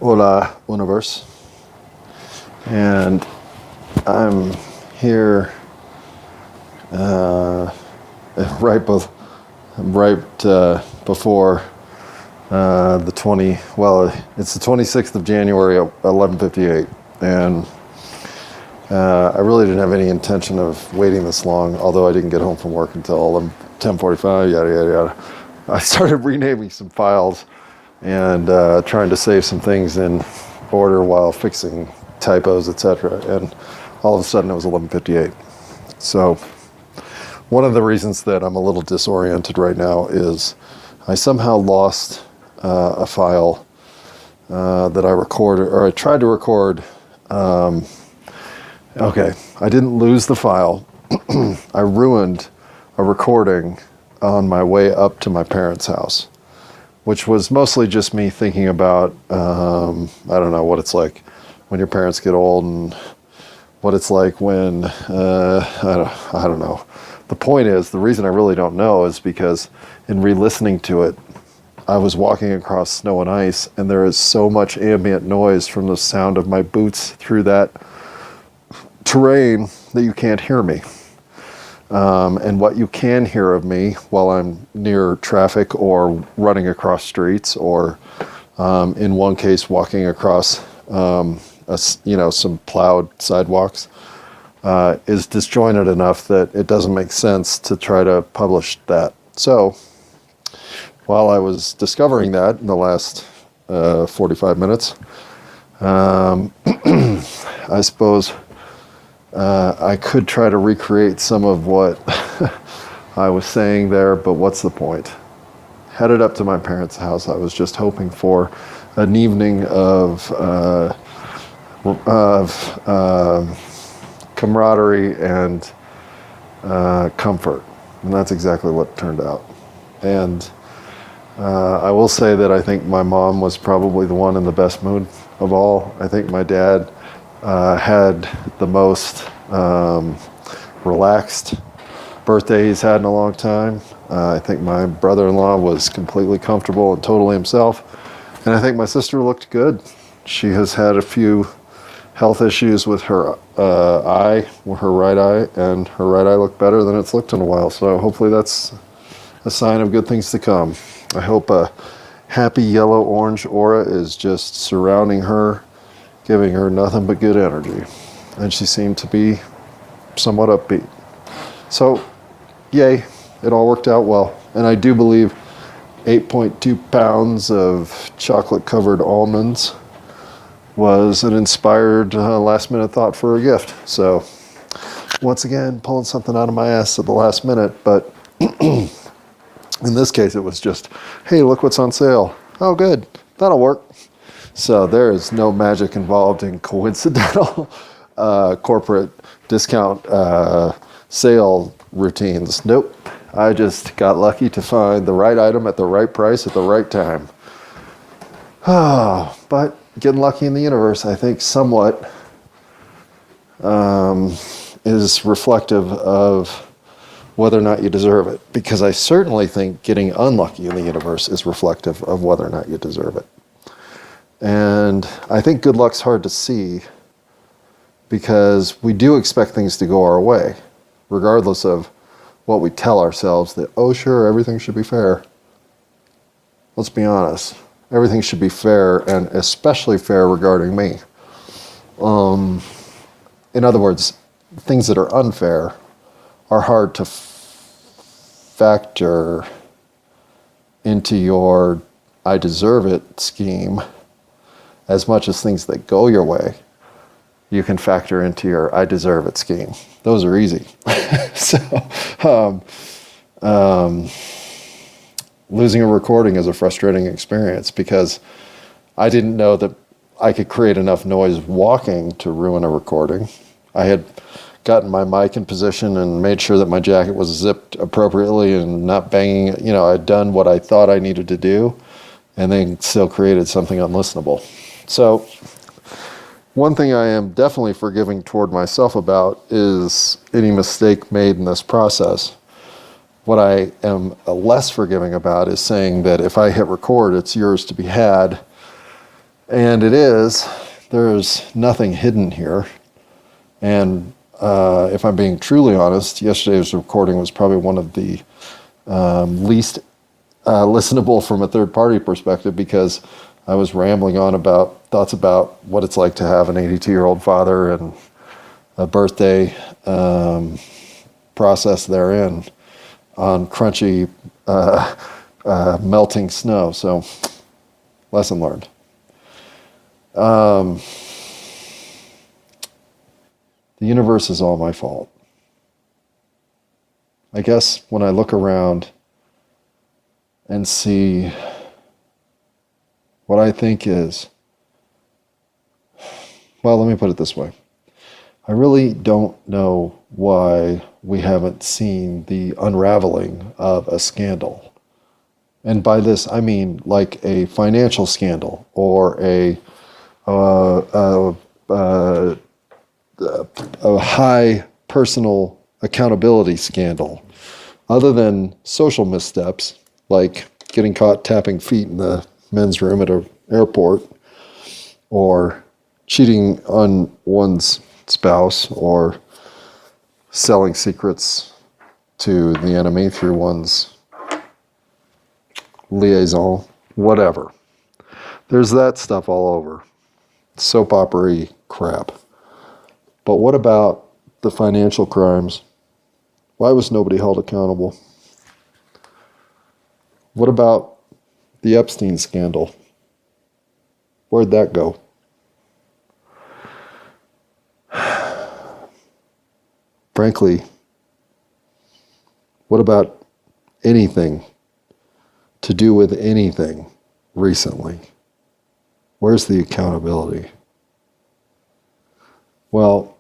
Hola, Universe. And I'm here right before the 20, well, it's the 26th of January at 11:58. And I really didn't have any intention of waiting this long, although I didn't get home from work until 10:45, yada, yada, yada. I started renaming some files and trying to save some things in order while fixing typos, etc. And all of a sudden it was 11:58. So one of the reasons that I'm a little disoriented right now is I somehow lost a file that I recorded, or I tried to record. Okay, I didn't lose the file. I ruined a recording on my way up to my parents' house, which was mostly just me thinking about, I don't know, what it's like when your parents get old and what it's like when, I don't know. The point is, the reason I really don't know is because in re-listening to it, I was walking across snow and ice, and there is so much ambient noise from the sound of my boots through that terrain that you can't hear me. And what you can hear of me while I'm near traffic or running across streets, or in one case walking across some plowed sidewalks, is disjointed enough that it doesn't make sense to try to publish that. So while I was discovering that in the last 45 minutes, I suppose I could try to recreate some of what I was saying there, but what's the point? Headed up to my parents' house, I was just hoping for an evening of camaraderie and comfort, and that's exactly what turned out. And I will say that I think my mom was probably the one in the best mood of all. I think my dad had the most relaxed birthday he's had in a long time. I think my brother-in-law was completely comfortable and totally himself. And I think my sister looked good. She has had a few health issues with her eye, her right eye, and her right eye looked better than it's looked in a while. So hopefully that's a sign of good things to come. I hope a happy yellow-orange aura is just surrounding her, giving her nothing but good energy. And she seemed to be somewhat upbeat. So, yay, it all worked out well. And I do believe 8.2 pounds of chocolate-covered almonds was an inspired last-minute thought for a gift. So, once again, pulling something out of my ass at the last minute, but in this case, it was just, hey, look what's on sale. Oh, good, that'll work. So there is no magic involved in coincidental corporate discount sale routines. Nope. I just got lucky to find the right item at the right price at the right time. But getting lucky in the universe, I think, somewhat is reflective of whether or not you deserve it. Because I certainly think getting unlucky in the universe is reflective of whether or not you deserve it. And I think good luck's hard to see because we do expect things to go our way, regardless of what we tell ourselves that, oh, sure, everything should be fair. Let's be honest. Everything should be fair, and especially fair regarding me. In other words, things that are unfair are hard to factor into your I deserve it scheme as much as things that go your way you can factor into your I deserve it scheme. Those are easy. So losing a recording is a frustrating experience because I didn't know that I could create enough noise walking to ruin a recording. I had gotten my mic in position and made sure that my jacket was zipped appropriately and not banging. I'd done what I thought I needed to do and then still created something unlistenable. So one thing I am definitely forgiving toward myself about is any mistake made in this process. What I am less forgiving about is saying that if I hit record, it's yours to be had, And there's nothing hidden here. And if I'm being truly honest, yesterday's recording was probably one of the least listenable from a third-party perspective, because I was rambling on about thoughts about what it's like to have an 82-year-old father and a birthday process therein on crunchy, melting snow. So, lesson learned. The universe is all my fault. I guess when I look around and see what I think is, well, let me put it this way. I really don't know why we haven't seen the unraveling of a scandal. And by this, I mean like a financial scandal or a high personal accountability scandal, other than social missteps like getting caught tapping feet in the men's room at an airport, or cheating on one's spouse, or selling secrets to the enemy through one's liaison, whatever. There's that stuff all over. Soap opera-y crap. But what about the financial crimes? Why was nobody held accountable? What about the Epstein scandal? Where'd that go? Frankly, what about anything to do with anything recently? Where's the accountability? Well,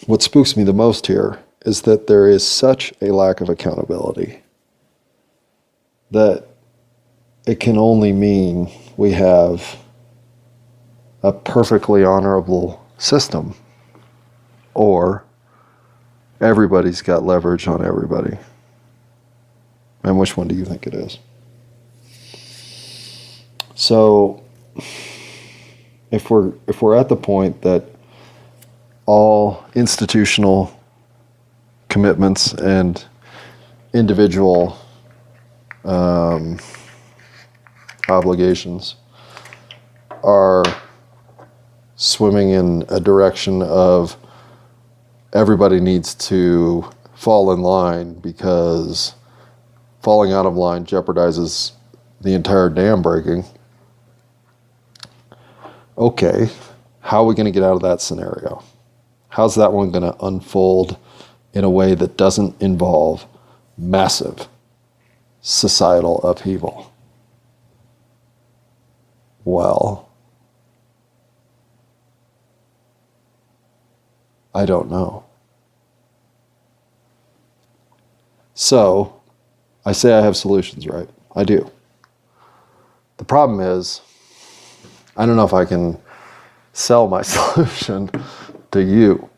what spooks me the most here is that there is such a lack of accountability that it can only mean we have a perfectly honorable system, or everybody's got leverage on everybody. And which one do you think it is? So, if we're at the point that all institutional commitments and individual obligations are swimming in a direction of everybody needs to fall in line, because falling out of line jeopardizes the entire dam breaking. Okay, how are we going to get out of that scenario? How's that one going to unfold in a way that doesn't involve massive societal upheaval? Well, I don't know. So, I say I have solutions, right? I do. The problem is, I don't know if I can sell my solution to you,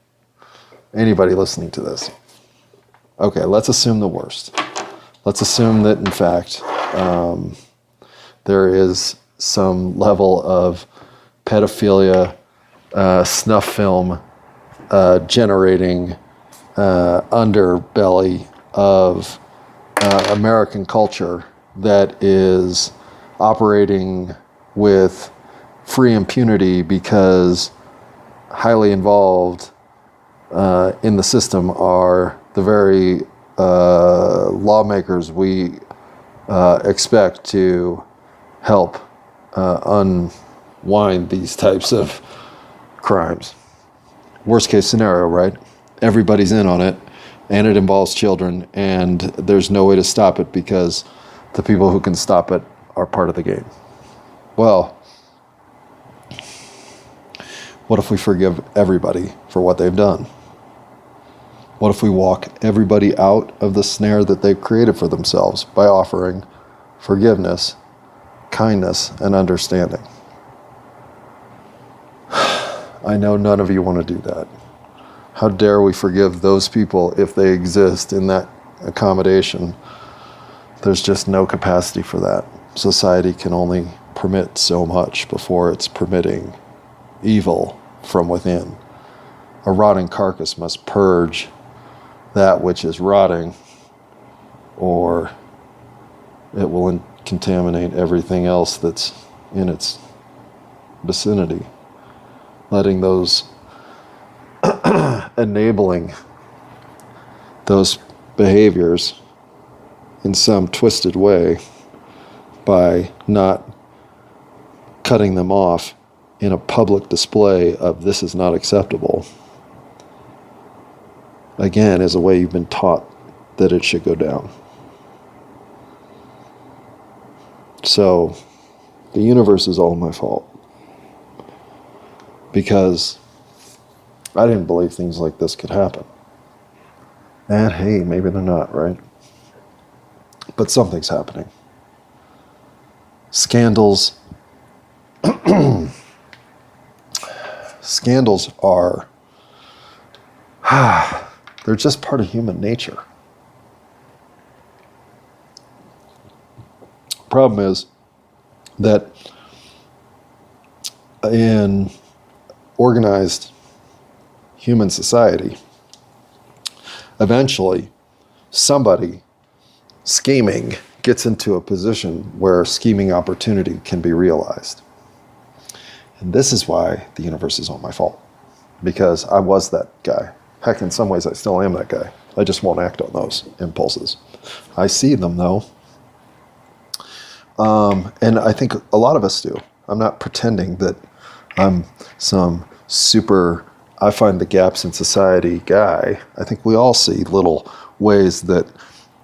anybody listening to this. Okay, let's assume the worst. Let's assume that, in fact, there is some level of pedophilia, snuff film generating underbelly of American culture that is operating with free impunity, because highly involved in the system are the very lawmakers we expect to help unwind these types of crimes. Worst case scenario, right? Everybody's in on it, and it involves children, and there's no way to stop it because the people who can stop it are part of the game. Well, what if we forgive everybody for what they've done? What if we walk everybody out of the snare that they've created for themselves by offering forgiveness, kindness, and understanding? I know none of you want to do that. How dare we forgive those people if they exist in that accommodation? There's just no capacity for that. Society can only permit so much before it's permitting evil from within. A rotting carcass must purge that which is rotting, or it will contaminate everything else that's in its vicinity. Letting those, enabling those behaviors in some twisted way by not cutting them off in a public display of this is not acceptable, again, is a way you've been taught that it should go down. So, the universe is all my fault. Because I didn't believe things like this could happen. And hey, maybe they're not, right? But something's happening. Scandals. Scandals are, they're just part of human nature. Problem is that in organized human society, eventually somebody scheming gets into a position where scheming opportunity can be realized. And this is why the universe is all my fault. Because I was that guy. Heck, in some ways I still am that guy. I just won't act on those impulses. I see them though. And I think a lot of us do. I'm not pretending that I'm some super, I find the gaps in society guy. I think we all see little ways that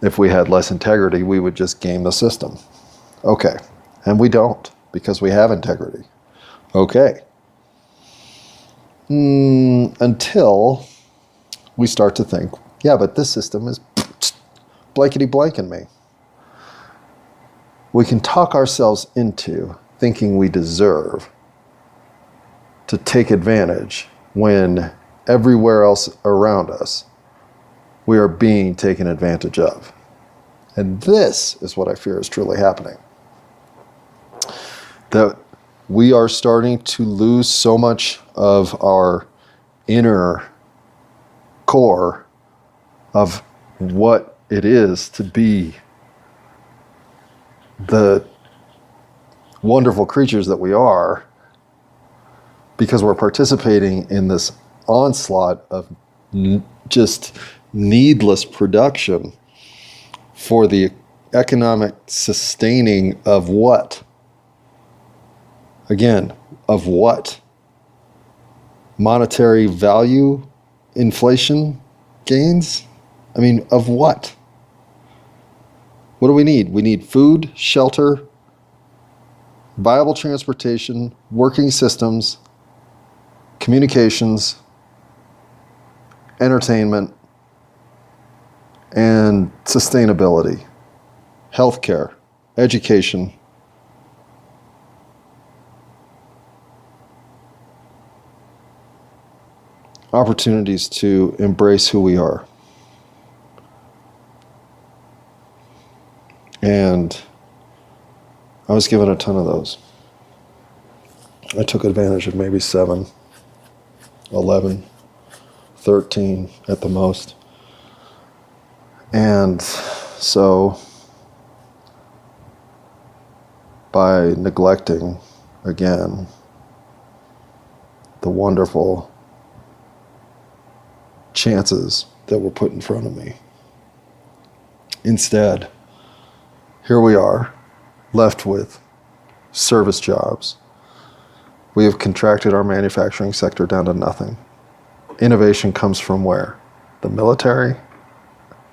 if we had less integrity, we would just game the system. Okay. And we don't, because we have integrity. Okay. Until we start to think, yeah, but this system is blankety blanking me. We can talk ourselves into thinking we deserve to take advantage when everywhere else around us we are being taken advantage of. And this is what I fear is truly happening. That we are starting to lose so much of our inner core of what it is to be the wonderful creatures that we are, because we're participating in this onslaught of just needless production for the economic sustaining of what? Again, of what? Monetary value, inflation gains? I mean, of what? What do we need? We need food, shelter, viable transportation, working systems, communications, entertainment, and sustainability, healthcare, education, opportunities to embrace who we are. And I was given a ton of those. I took advantage of maybe 7, 11, 13 at the most. And so by neglecting, again, the wonderful chances that were put in front of me, instead, here we are, left with service jobs. We have contracted our manufacturing sector down to nothing. Innovation comes from where? The military?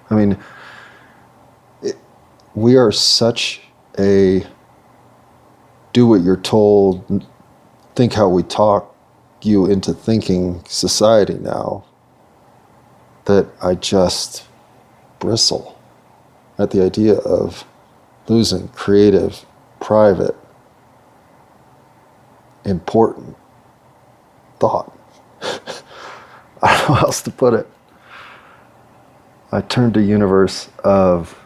I mean, we are such a do what you're told, think how we talk you into thinking society now that I just bristle at the idea of losing creative, private, important thought. I don't know how else to put it. I turned a universe of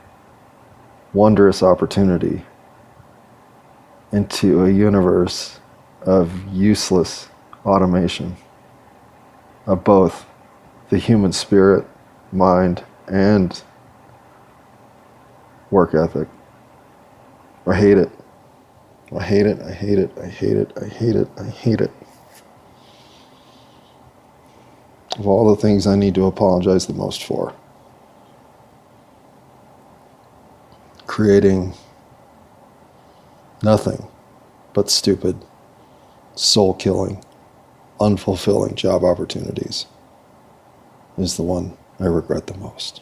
wondrous opportunity into a universe of useless automation of both the human spirit, mind, and work ethic. I hate it. I hate it. I hate it. I hate it. I hate it. I hate it. Of all the things I need to apologize the most for, creating nothing but stupid, soul-killing, unfulfilling job opportunities is the one I regret the most.